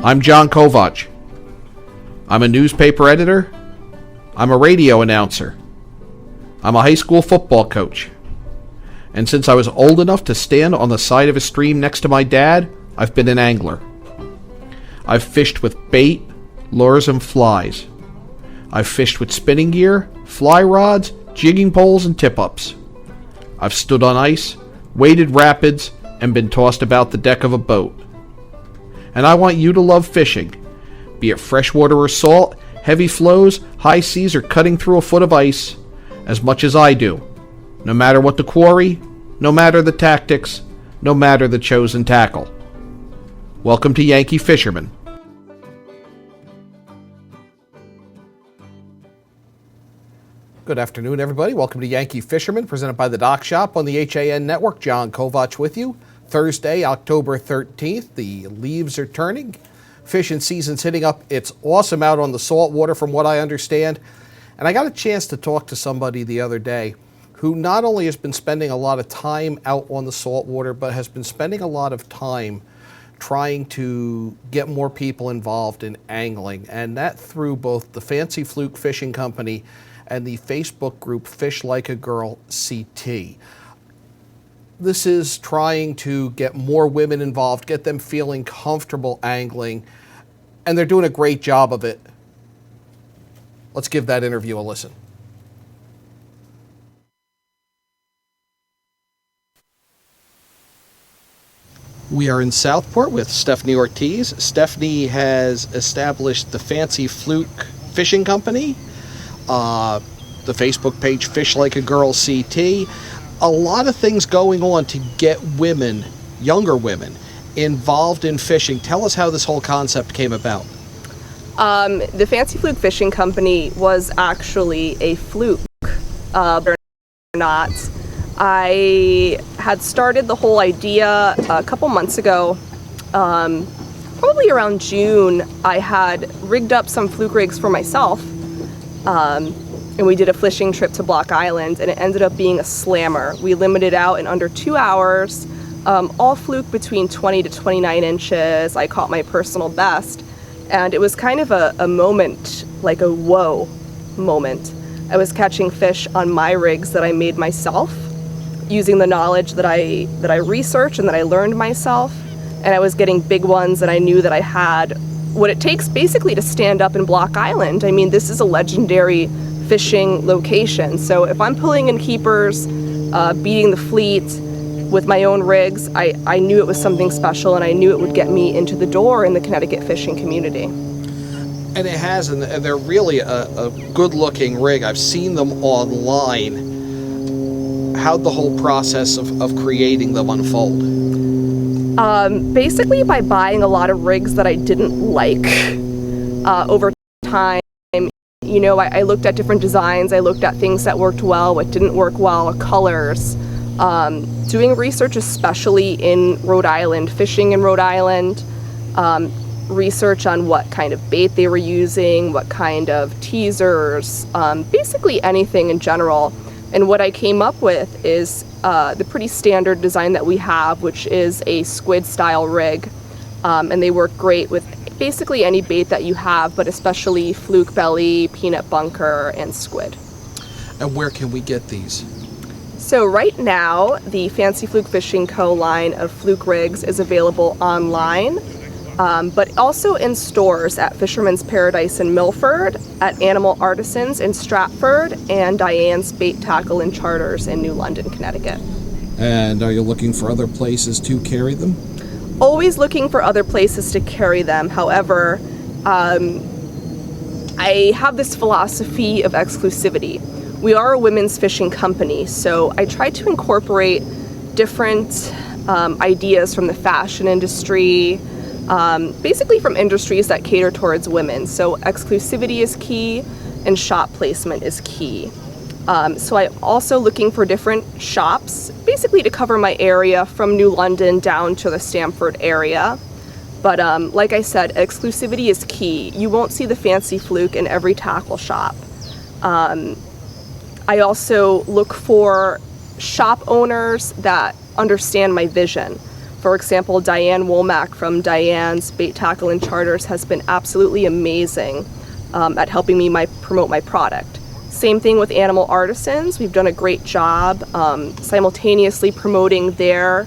I'm John Kovach. I'm a newspaper editor. I'm a radio announcer. I'm a high school football coach. And since I was old enough to stand on the side of a stream next to my dad, I've been an angler. I've fished with bait, lures, and flies. I've fished with spinning gear, fly rods, jigging poles, and tip-ups. I've stood on ice, waded rapids, and been tossed about the deck of a boat. And I want you to love fishing, be it freshwater or salt, heavy flows, high seas, or cutting through a foot of ice, as much as I do. No matter what the quarry, no matter the tactics, no matter the chosen tackle. Welcome to Yankee Fisherman. Good afternoon, everybody. Welcome to Yankee Fisherman, presented by the Dock Shop on the HAN Network. John Kovach with you. Thursday, October 13th. The leaves are turning. Fishing season's hitting up. It's awesome out on the salt water, from what I understand. And I got a chance to talk to somebody the other day who not only has been spending a lot of time out on the salt water, but has been spending a lot of time trying to get more people involved in angling. And that through both the Fancy Fluke Fishing Company and the Facebook group Fish Like a Girl CT. This is trying to get more women involved, get them feeling comfortable angling, and they're doing a great job of it. Let's give that interview a listen. We are in Southport with Stephanie Ortiz. Stephanie has established the Fancy Fluke Fishing Company, the Facebook page Fish Like a Girl CT. A lot of things going on to get women, younger women, involved in fishing. Tell us how this whole concept came about. The Fancy Fluke Fishing Company was actually a fluke, or not. I had started the whole idea a couple months ago. Probably around June, I had rigged up some fluke rigs for myself. And we did a fishing trip to Block Island, and it ended up being a slammer. We limited out in under 2 hours, all fluke between 20 to 29 inches. I caught my personal best, and it was kind of a moment, like a whoa moment. I was catching fish on my rigs that I made myself, using the knowledge that I researched and that I learned myself, and I was getting big ones that I knew that I had what it takes basically to stand up in Block Island. I mean, this is a legendary fishing location. So if I'm pulling in keepers, beating the fleet with my own rigs, I knew it was something special, and I knew it would get me into the door in the Connecticut fishing community. And it has, and they're really a good-looking rig. I've seen them online. How'd the whole process of creating them unfold? Basically by buying a lot of rigs that I didn't like over time. You know, I looked at different designs, I looked at things that worked well, what didn't work well, colors, doing research especially in Rhode Island, fishing in Rhode Island, research on what kind of bait they were using, what kind of teasers, basically anything in general. And what I came up with is the pretty standard design that we have, which is a squid style rig, and they work great with basically any bait that you have, but especially fluke belly, peanut bunker, and squid. And where can we get these? So right now, the Fancy Fluke Fishing Co. line of fluke rigs is available online, but also in stores at Fisherman's Paradise in Milford, at Animal Artisans in Stratford, and Diane's Bait Tackle and Charters in New London, Connecticut. And are you looking for other places to carry them? Always looking for other places to carry them. However, I have this philosophy of exclusivity. We are a women's fishing company, so I try to incorporate different ideas from the fashion industry, basically from industries that cater towards women. So exclusivity is key, and shop placement is key. So I'm also looking for different shops, basically to cover my area from New London down to the Stamford area. But like I said, exclusivity is key. You won't see the Fancy Fluke in every tackle shop. I also look for shop owners that understand my vision. For example, Diane Womack from Diane's Bait, Tackle, and Charters has been absolutely amazing at helping me promote my product. Same thing with Animal Artisans. We've done a great job simultaneously promoting their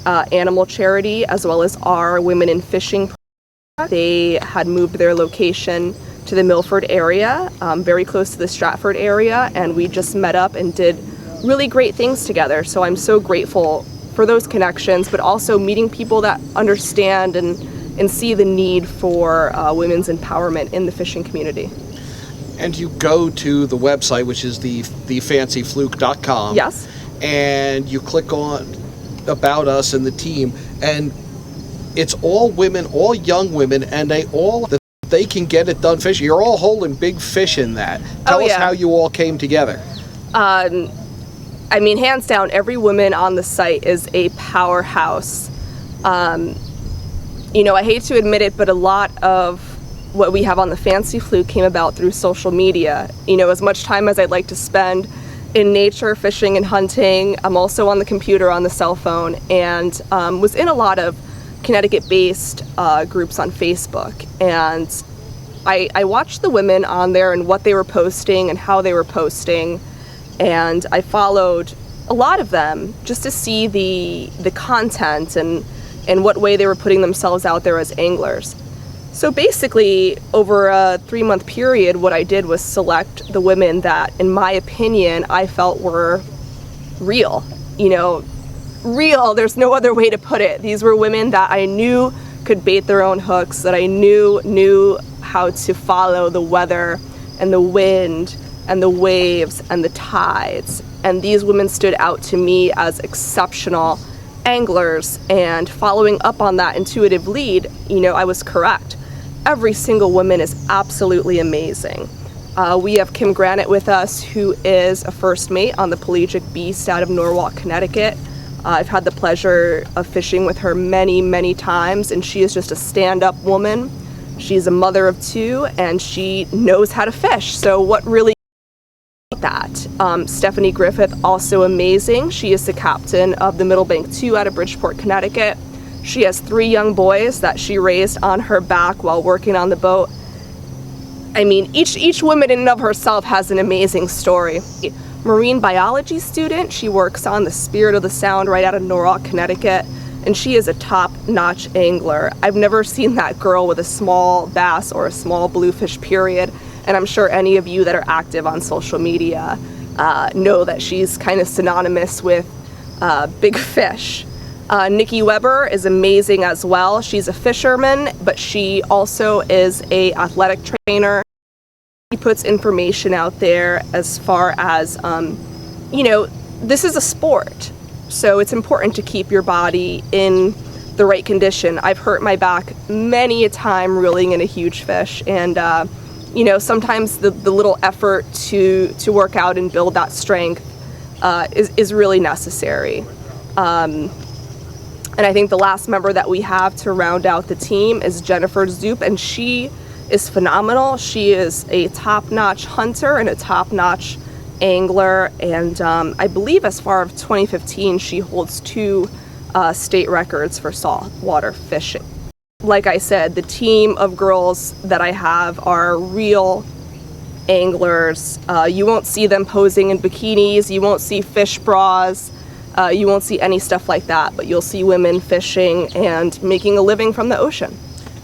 animal charity as well as our Women in Fishing product. They had moved their location to the Milford area, very close to the Stratford area, and we just met up and did really great things together. So I'm so grateful for those connections, but also meeting people that understand and see the need for women's empowerment in the fishing community. And you go to the website, which is thefancyfluke.com. Yes. And you click on About Us and the team, and it's all women, all young women, and they can get it done fishing. You're all holding big fish in that. Tell us how you all came together. I mean, hands down, every woman on the site is a powerhouse. You know, I hate to admit it, but a lot of what we have on the Fancy Fluke came about through social media. You know, as much time as I'd like to spend in nature, fishing and hunting, I'm also on the computer, on the cell phone, and was in a lot of Connecticut-based groups on Facebook. And I watched the women on there and what they were posting and how they were posting. And I followed a lot of them just to see the content and what way they were putting themselves out there as anglers. So basically, over a 3-month period, what I did was select the women that, in my opinion, I felt were real. You know, real, there's no other way to put it. These were women that I knew could bait their own hooks, that I knew how to follow the weather and the wind and the waves and the tides. And these women stood out to me as exceptional anglers, and following up on that intuitive lead, you know, I was correct. Every single woman is absolutely amazing. We have Kim Granite with us, who is a first mate on the Pelagic Beast out of Norwalk, Connecticut. I've had the pleasure of fishing with her many, many times, and she is just a stand-up woman. She's a mother of 2, and she knows how to fish. So what really that? Stephanie Griffith, also amazing. She is the captain of the Middlebank 2 out of Bridgeport, Connecticut. She has 3 young boys that she raised on her back while working on the boat. I mean, each woman in and of herself has an amazing story. Marine biology student, she works on the Spirit of the Sound right out of Norwalk, Connecticut, and she is a top-notch angler. I've never seen that girl with a small bass or a small bluefish, period. And I'm sure any of you that are active on social media know that she's kind of synonymous with big fish. Nikki Weber is amazing as well. She's a fisherman, but she also is an athletic trainer. She puts information out there as far as, you know, this is a sport. So it's important to keep your body in the right condition. I've hurt my back many a time reeling in a huge fish, and you know, sometimes the little effort to work out and build that strength is really necessary. And I think the last member that we have to round out the team is Jennifer Zoop, and she is phenomenal. She is a top-notch hunter and a top-notch angler, and I believe as far as 2015, she holds 2 state records for saltwater fishing. Like I said, the team of girls that I have are real anglers. You won't see them posing in bikinis, you won't see fish bras, you won't see any stuff like that, but you'll see women fishing and making a living from the ocean.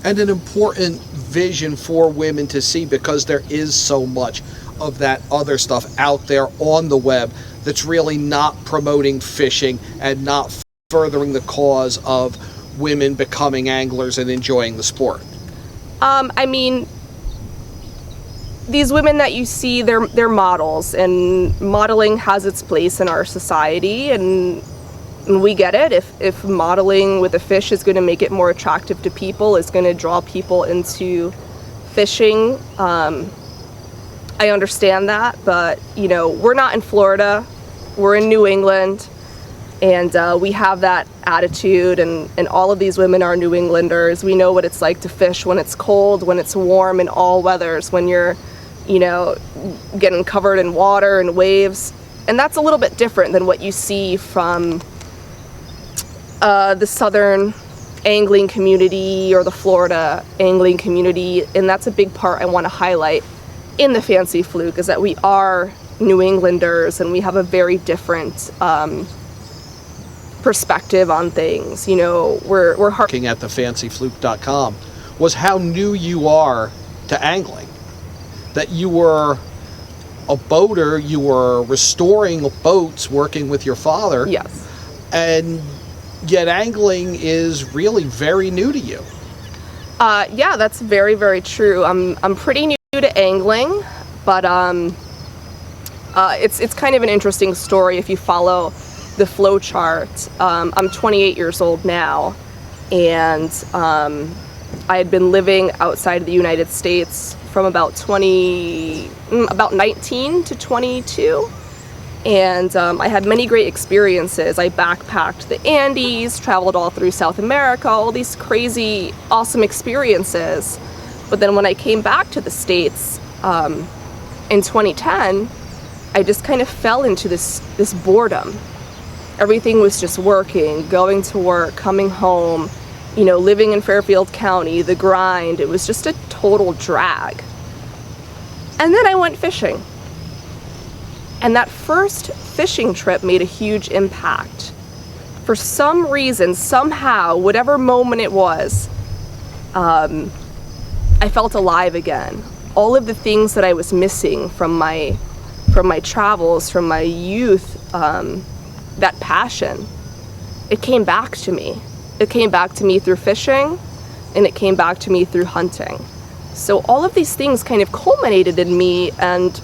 And an important vision for women to see, because there is so much of that other stuff out there on the web that's really not promoting fishing and not furthering the cause of women becoming anglers and enjoying the sport. I mean, these women that you see, they're models, and modeling has its place in our society, and we get it. If modeling with a fish is going to make it more attractive to people, is going to draw people into fishing, I understand that, but you know, we're not in Florida, we're in New England, and we have that attitude, and all of these women are New Englanders. We know what it's like to fish when it's cold, when it's warm, in all weathers, when you're, you know, getting covered in water and waves. And that's a little bit different than what you see from the southern angling community or the Florida angling community, and that's a big part I want to highlight in the Fancy Fluke, is that we are New Englanders and we have a very different perspective on things. You know, we're Looking at the fancyfluke.com was how new you are to angling. That you were a boater, you were restoring boats, working with your father. Yes. And yet angling is really very new to you. Yeah, that's very, very true. I'm pretty new to angling, but it's kind of an interesting story if you follow the flow chart. I'm 28 years old now, and I had been living outside of the United States from about 19 to 22. And I had many great experiences. I backpacked the Andes, traveled all through South America, all these crazy, awesome experiences. But then when I came back to the States in 2010, I just kind of fell into this boredom. Everything was just working, going to work, coming home, you know, living in Fairfield County, the grind. It was just a total drag. And then I went fishing. And that first fishing trip made a huge impact. For some reason, somehow, whatever moment it was, I felt alive again. All of the things that I was missing from my travels, from my youth, that passion, it came back to me. It came back to me through fishing, and it came back to me through hunting. So all of these things kind of culminated in me and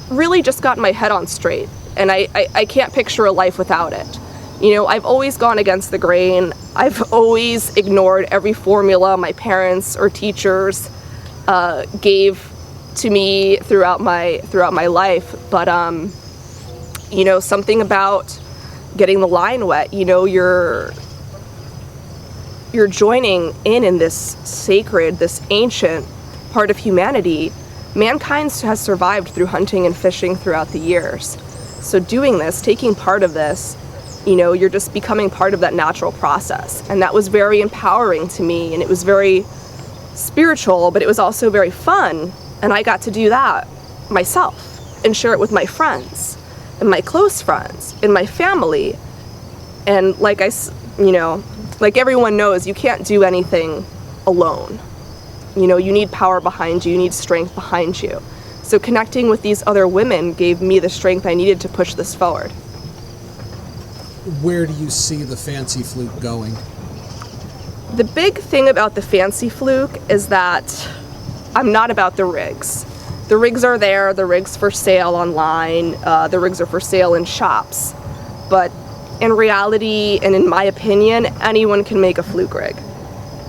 really just got my head on straight. And I can't picture a life without it. You know, I've always gone against the grain. I've always ignored every formula my parents or teachers gave to me throughout my life. But you know, something about getting the line wet, you know, you're joining in this sacred, this ancient part of humanity. Mankind has survived through hunting and fishing throughout the years. So doing this, taking part of this, you know, you're just becoming part of that natural process. And that was very empowering to me, and it was very spiritual, but it was also very fun. And I got to do that myself and share it with my friends and my close friends and my family. And like you know, like everyone knows, you can't do anything alone. You know, you need power behind you, you need strength behind you. So connecting with these other women gave me the strength I needed to push this forward. Where do you see the Fancy Fluke going? The big thing about the Fancy Fluke is that I'm not about the rigs. The rigs are there, the rigs for sale online, the rigs are for sale in shops. But in reality, and in my opinion, anyone can make a fluke rig.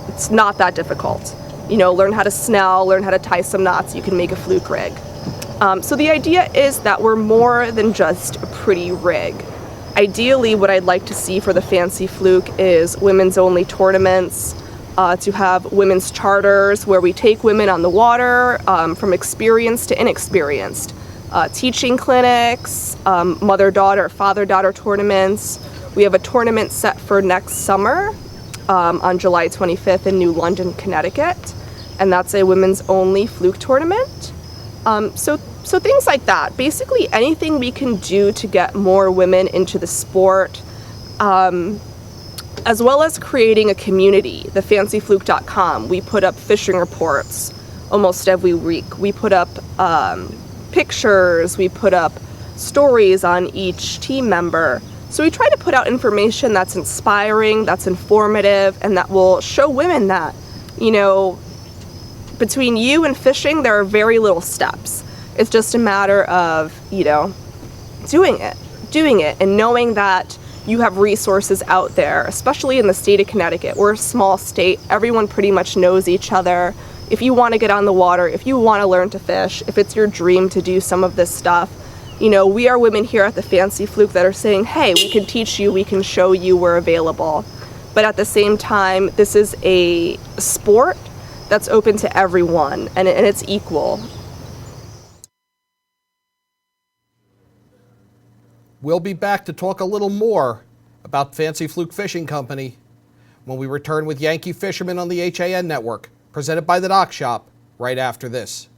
It's not that difficult. You know, learn how to snell, learn how to tie some knots, you can make a fluke rig. So the idea is that we're more than just a pretty rig. Ideally, what I'd like to see for the Fancy Fluke is women's only tournaments, to have women's charters where we take women on the water from experienced to inexperienced. Teaching clinics, mother-daughter, father-daughter tournaments. We have a tournament set for next summer on July 25th in New London, Connecticut, and that's a women's only fluke tournament. So things like that. Basically anything we can do to get more women into the sport, as well as creating a community. The fancyfluke.com, we put up fishing reports almost every week. We put up pictures, we put up stories on each team member. So we try to put out information that's inspiring, that's informative, and that will show women that, you know, between you and fishing, there are very little steps. It's just a matter of, you know, doing it, and knowing that you have resources out there, especially in the state of Connecticut. We're a small state. Everyone pretty much knows each other. If you want to get on the water, if you want to learn to fish, if it's your dream to do some of this stuff, you know, we are women here at the Fancy Fluke that are saying, hey, we can teach you, we can show you, we're available. But at the same time, this is a sport that's open to everyone, and it's equal. We'll be back to talk a little more about Fancy Fluke Fishing Company when we return with Yankee Fisherman on the HAN Network, presented by the Dock Shop, right after this.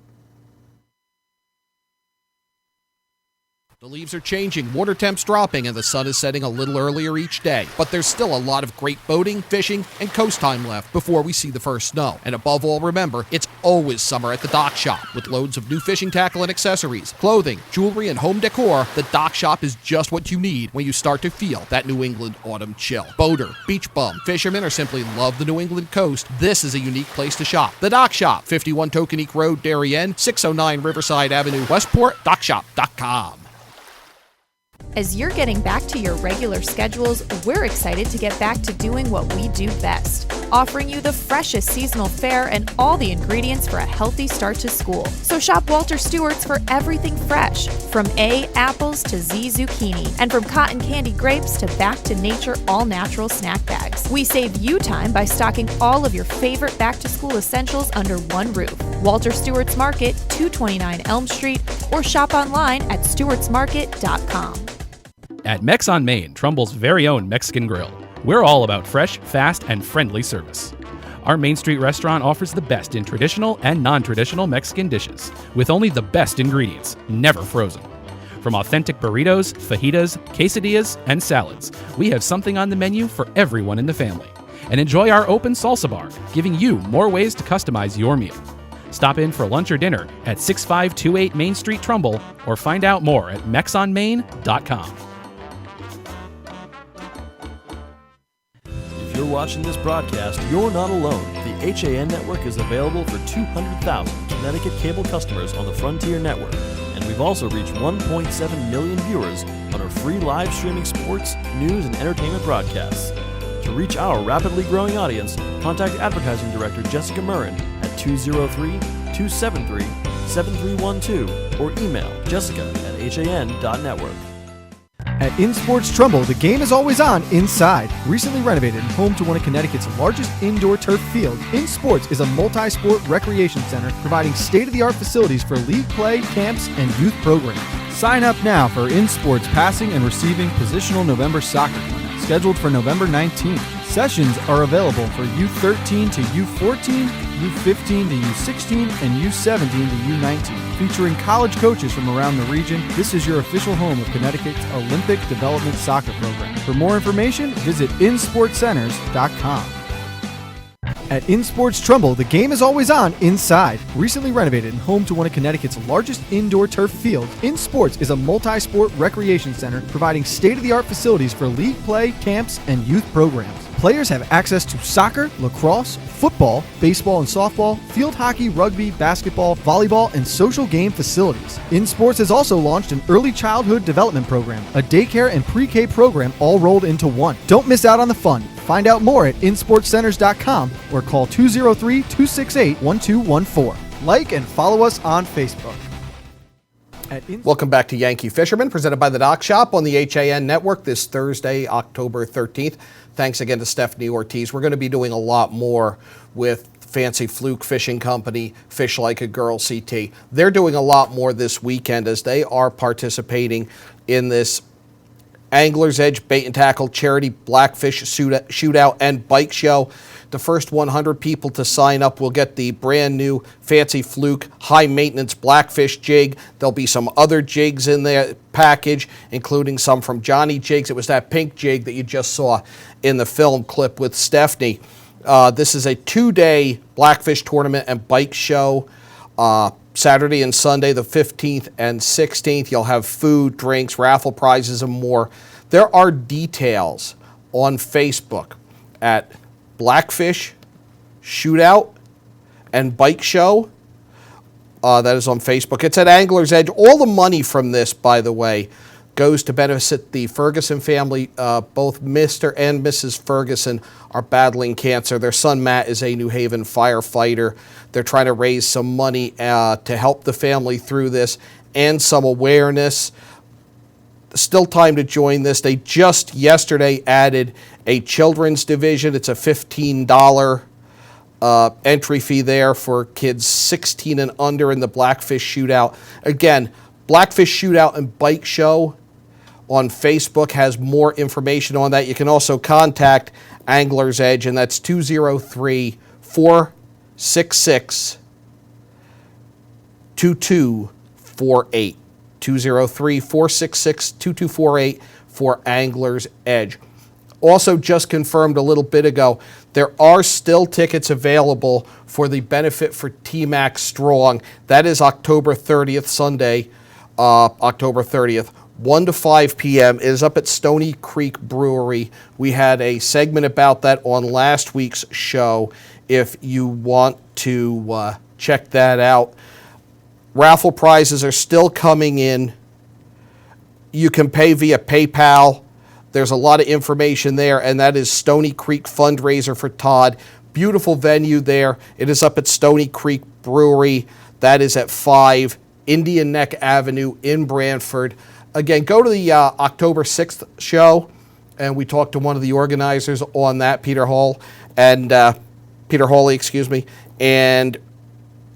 The leaves are changing, water temps dropping, and the sun is setting a little earlier each day. But there's still a lot of great boating, fishing, and coast time left before we see the first snow. And above all, remember, it's always summer at the Dock Shop. With loads of new fishing tackle and accessories, clothing, jewelry, and home decor, the Dock Shop is just what you need when you start to feel that New England autumn chill. Boater, beach bum, fisherman, or simply love the New England coast, this is a unique place to shop. The Dock Shop, 51 Tokenique Road, Darien, 609 Riverside Avenue, Westport, dockshop.com. As you're getting back to your regular schedules, we're excited to get back to doing what we do best, offering you the freshest seasonal fare and all the ingredients for a healthy start to school. So shop Walter Stewart's for everything fresh, from A, apples to Z, zucchini, and from cotton candy grapes to back to nature all-natural snack bags. We save you time by stocking all of your favorite back-to-school essentials under one roof. Walter Stewart's Market, 229 Elm Street, or shop online at stewartsmarket.com. At Mex on Main, Trumbull's very own Mexican grill, we're all about fresh, fast, and friendly service. Our Main Street restaurant offers the best in traditional and non-traditional Mexican dishes, with only the best ingredients, never frozen. From authentic burritos, fajitas, quesadillas, and salads, we have something on the menu for everyone in the family. And enjoy our open salsa bar, giving you more ways to customize your meal. Stop in for lunch or dinner at 6528 Main Street, Trumbull, or find out more at mexonmain.com. If you're watching this broadcast, you're not alone. The HAN network is available for 200,000 Connecticut cable customers on the Frontier Network, and we've also reached 1.7 million viewers on our free live streaming sports, news, and entertainment broadcasts. To reach our rapidly growing audience, contact Advertising Director Jessica Murrin at 203-273-7312 or email jessica@han.network. At InSports Trumbull, the game is always on inside. Recently renovated and home to one of Connecticut's largest indoor turf fields, InSports is a multi-sport recreation center providing state-of-the-art facilities for league play, camps, and youth programs. Sign up now for InSports Passing and Receiving Positional November Soccer Clinic, scheduled for November 19th. Sessions are available for U13 to U14, U15 to U16, and U17 to U19. Featuring college coaches from around the region, this is your official home of Connecticut's Olympic Development Soccer Program. For more information, visit insportcenters.com. At InSports Trumbull, the game is always on inside. Recently renovated and home to one of Connecticut's largest indoor turf fields, InSports is a multi-sport recreation center providing state-of-the-art facilities for league play, camps, and youth programs. Players have access to soccer, lacrosse, football, baseball and softball, field hockey, rugby, basketball, volleyball, and social game facilities. InSports has also launched an early childhood development program, a daycare and pre-K program all rolled into one. Don't miss out on the fun. Find out more at insportcenters.com or call 203-268-1214. Like and follow us on Facebook. Welcome back to Yankee Fisherman, presented by the Dock Shop on the HAN Network this Thursday, October 13th. Thanks again to Stephanie Ortiz. We're going to be doing a lot more with Fancy Fluke Fishing Company, Fish Like a Girl CT. They're doing a lot more this weekend as they are participating in this Angler's Edge Bait and Tackle Charity Blackfish Shootout and Bike Show. The first 100 people to sign up will get the brand new Fancy Fluke high maintenance Blackfish jig. There'll be some other jigs in the package, including some from Johnny Jigs. It was that pink jig that you just saw in the film clip with Stephanie. This is a 2-day Blackfish tournament and bike show. Saturday and Sunday, the 15th and 16th. You'll have food, drinks, raffle prizes, and more. There are details on Facebook at Blackfish Shootout and Bike Show. That is on Facebook. It's at Angler's Edge. All the money from this, by the way, goes to benefit the Ferguson family. Both Mr. and Mrs. Ferguson are battling cancer. Their son, Matt, is a New Haven firefighter. They're trying to raise some money to help the family through this and some awareness. Still time to join this. They just yesterday added a children's division. It's a $15 entry fee there for kids 16 and under in the Blackfish Shootout. Again, Blackfish Shootout and Bike Show on Facebook has more information on that. You can also contact Angler's Edge, and that's 203-466-2248. 203-466-2248 for Angler's Edge. Also just confirmed a little bit ago, there are still tickets available for the Benefit for T-Max Strong. That is October 30th, Sunday, October 30th, 1 to 5 p.m. It is up at Stony Creek Brewery. We had a segment about that on last week's show if you want to check that out. Raffle prizes are still coming in. You can pay via PayPal. There's a lot of information there, and that is Stony Creek Fundraiser for Todd. Beautiful venue there. It is up at Stony Creek Brewery. That is at 5 Indian Neck Avenue in Brantford. Again, go to the October 6th show, and we talked to one of the organizers on that, Peter Hawley, and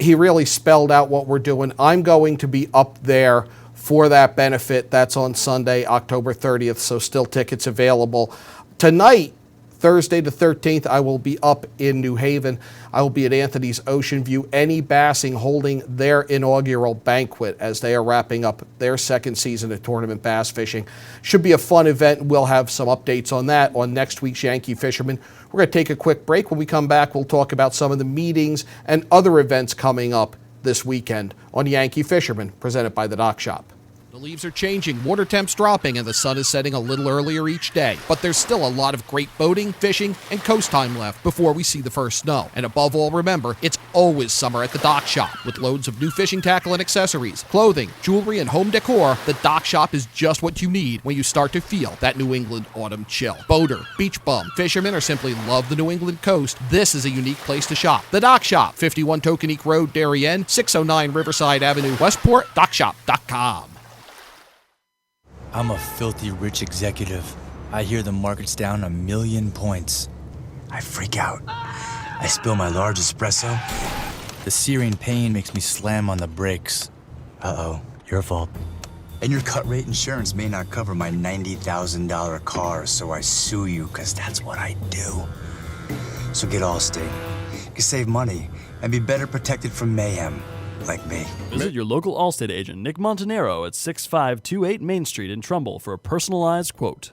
he really spelled out what we're doing. I'm going to be up there for that benefit. That's on Sunday, October 30th, so still tickets available. Tonight, Thursday the 13th, I will be up in New Haven. I will be at Anthony's Ocean View, Any Bassing, holding their inaugural banquet as they are wrapping up their second season of tournament bass fishing. Should be a fun event, and we'll have some updates on that on next week's Yankee Fisherman. We're going to take a quick break. When we come back, we'll talk about some of the meetings and other events coming up this weekend on Yankee Fisherman, presented by the Dock Shop. The leaves are changing, water temps dropping, and the sun is setting a little earlier each day. But there's still a lot of great boating, fishing, and coast time left before we see the first snow. And above all, remember, it's always summer at the Dock Shop. With loads of new fishing tackle and accessories, clothing, jewelry, and home decor, the Dock Shop is just what you need when you start to feel that New England autumn chill. Boater, beach bum, fisherman, or simply love the New England coast, this is a unique place to shop. The Dock Shop, 51 Tokenique Road, Darien, 609 Riverside Avenue, Westport, dockshop.com. I'm a filthy rich executive. I hear the market's down 1,000,000 points. I freak out. I spill my large espresso. The searing pain makes me slam on the brakes. Uh-oh, your fault. And your cut rate insurance may not cover my $90,000 car, so I sue you, because that's what I do. So get Allstate. You can save money and be better protected from mayhem. Like me. Visit your local Allstate agent, Nick Montanero, at 6528 Main Street in Trumbull for a personalized quote.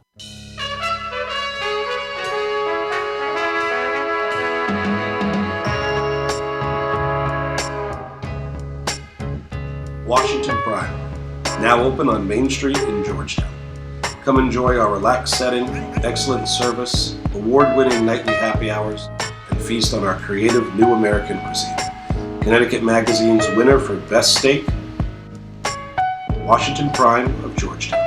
Washington Prime, now open on Main Street in Georgetown. Come enjoy our relaxed setting, excellent service, award-winning nightly happy hours, and feast on our creative new American cuisine. Connecticut Magazine's winner for Best Steak, Washington Prime of Georgetown.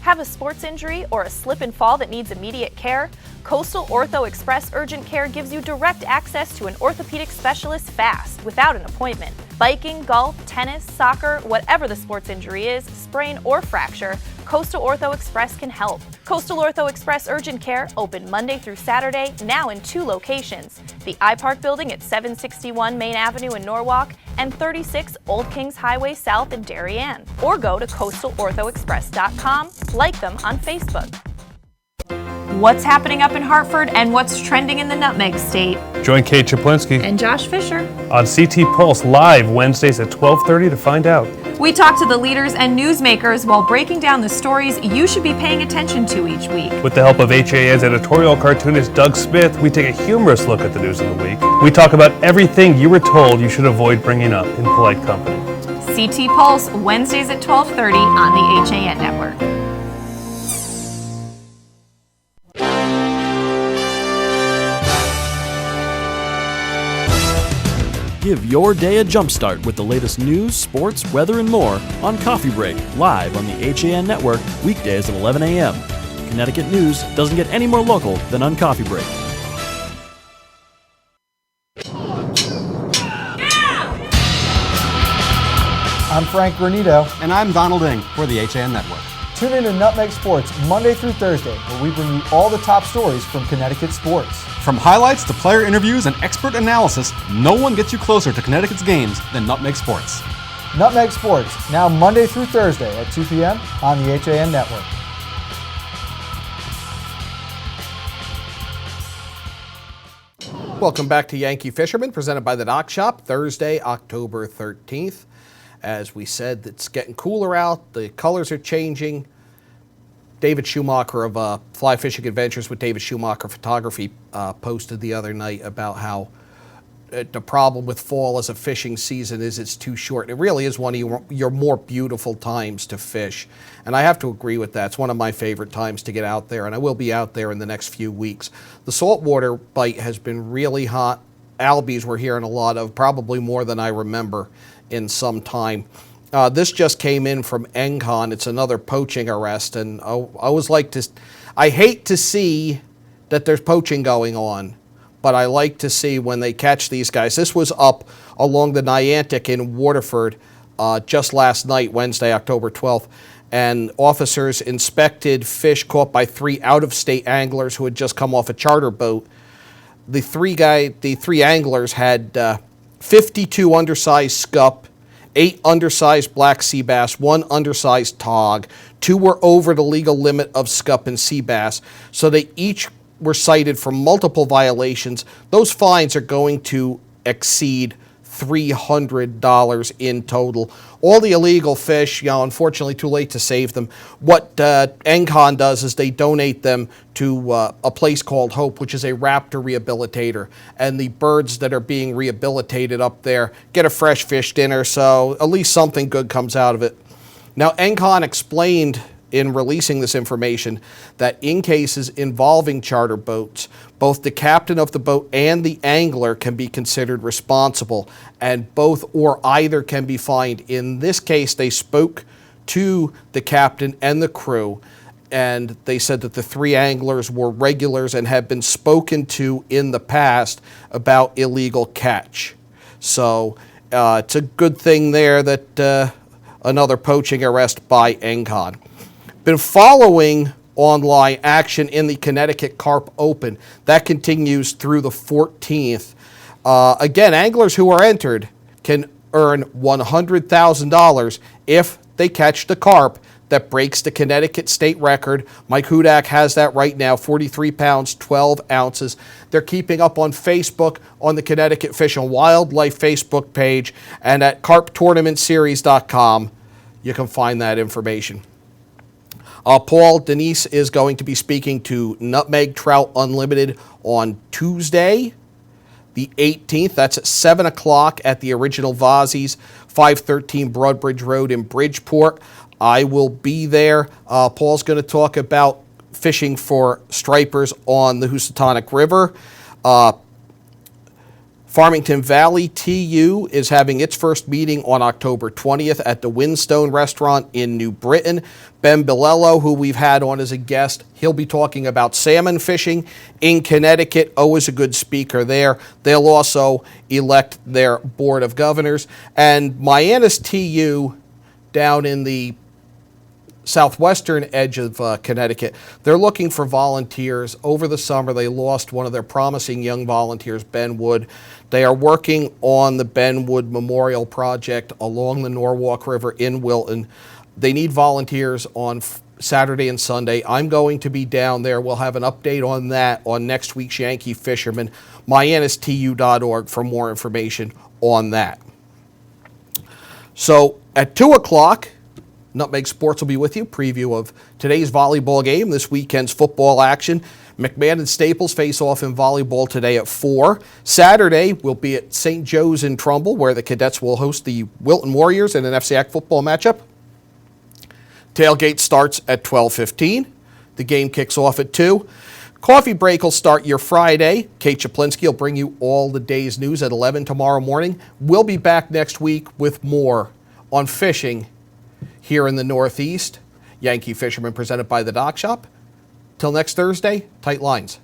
Have a sports injury or a slip and fall that needs immediate care? Coastal Ortho Express Urgent Care gives you direct access to an orthopedic specialist fast, without an appointment. Biking, golf, tennis, soccer, whatever the sports injury is, sprain or fracture, Coastal Ortho Express can help. Coastal Ortho Express Urgent Care, open Monday through Saturday, now in 2 locations. The iPark building at 761 Main Avenue in Norwalk and 36 Old Kings Highway South in Darien. Or go to coastalorthoexpress.com, like them on Facebook. What's happening up in Hartford and what's trending in the Nutmeg State? Join Kate Chaplinsky And Josh Fisher. on CT Pulse live Wednesdays at 12:30 to find out. We talk to the leaders and newsmakers while breaking down the stories you should be paying attention to each week. With the help of HAN's editorial cartoonist Doug Smith, we take a humorous look at the news of the week. We talk about everything you were told you should avoid bringing up in polite company. CT Pulse, Wednesdays at 12:30 on the HAN Network. Give your day a jumpstart with the latest news, sports, weather, and more on Coffee Break, live on the HAN Network, weekdays at 11 a.m. Connecticut news doesn't get any more local than on Coffee Break. I'm Frank Granito. And I'm Donald Ing for the HAN Network. Tune in to Nutmeg Sports Monday through Thursday, where we bring you all the top stories from Connecticut sports. From highlights to player interviews and expert analysis, no one gets you closer to Connecticut's games than Nutmeg Sports. Nutmeg Sports, now Monday through Thursday at 2 p.m. on the HAN Network. Welcome back to Yankee Fisherman, presented by the Dock Shop, Thursday, October 13th. As we said, it's getting cooler out. The colors are changing. David Schumacher of Fly Fishing Adventures with David Schumacher Photography posted the other night about how the problem with fall as a fishing season is it's too short. It really is one of your more beautiful times to fish. And I have to agree with that. It's one of my favorite times to get out there, and I will be out there in the next few weeks. The saltwater bite has been really hot. Albies we're hearing a lot of, probably more than I remember in some time. This just came in from Encon. It's another poaching arrest, and I hate to see that there's poaching going on, but I like to see when they catch these guys. This was up along the Niantic in Waterford just last night, Wednesday, October 12th, and officers inspected fish caught by 3 out-of-state anglers who had just come off a charter boat. The three anglers had 52 undersized scup, 8 undersized black sea bass, 1 undersized tog. 2 were over the legal limit of scup and sea bass, so they each were cited for multiple violations. Those fines are going to exceed $300 in total. All the illegal fish, unfortunately too late to save them. What Encon does is they donate them to a place called Hope, which is a raptor rehabilitator. And the birds that are being rehabilitated up there get a fresh fish dinner, so at least something good comes out of it. Now, Encon explained in releasing this information that in cases involving charter boats, both the captain of the boat and the angler can be considered responsible, and both or either can be fined. In this case, they spoke to the captain and the crew, and they said that the 3 anglers were regulars and had been spoken to in the past about illegal catch. So it's a good thing there that another poaching arrest by Encon. Been following online action in the Connecticut Carp Open. That continues through the 14th. Again, anglers who are entered can earn $100,000 if they catch the carp that breaks the Connecticut state record. Mike Hudak has that right now, 43 pounds, 12 ounces. They're keeping up on Facebook, on the Connecticut Fish and Wildlife Facebook page, and at carptournamentseries.com. You can find that information. Paul Denise is going to be speaking to Nutmeg Trout Unlimited on Tuesday, the 18th. That's at 7 o'clock at the original Vazzi's, 513 Broadbridge Road in Bridgeport. I will be there. Paul's going to talk about fishing for stripers on the Housatonic River. Farmington Valley TU is having its first meeting on October 20th at the Windstone Restaurant in New Britain. Ben Bilello, who we've had on as a guest, he'll be talking about salmon fishing in Connecticut. Always a good speaker there. They'll also elect their Board of Governors. And Mianus TU down in the southwestern edge of Connecticut, they're looking for volunteers. Over the summer, they lost one of their promising young volunteers, Ben Wood. They are working on the Ben Wood Memorial Project along the Norwalk River in Wilton. They need volunteers on Saturday and Sunday. I'm going to be down there. We'll have an update on that on next week's Yankee Fisherman. MianusTU.org for more information on that. So at 2 o'clock, Nutmeg Sports will be with you. Preview of today's volleyball game, this weekend's football action. McMahon and Staples face off in volleyball today at 4. Saturday, we'll be at St. Joe's in Trumbull, where the Cadets will host the Wilton Warriors in an FCAC football matchup. Tailgate starts at 12:15. The game kicks off at 2. Coffee break will start your Friday. Kate Chaplinsky will bring you all the day's news at 11 tomorrow morning. We'll be back next week with more on fishing here in the Northeast. Yankee Fisherman presented by the Dock Shop. Till next Thursday, tight lines.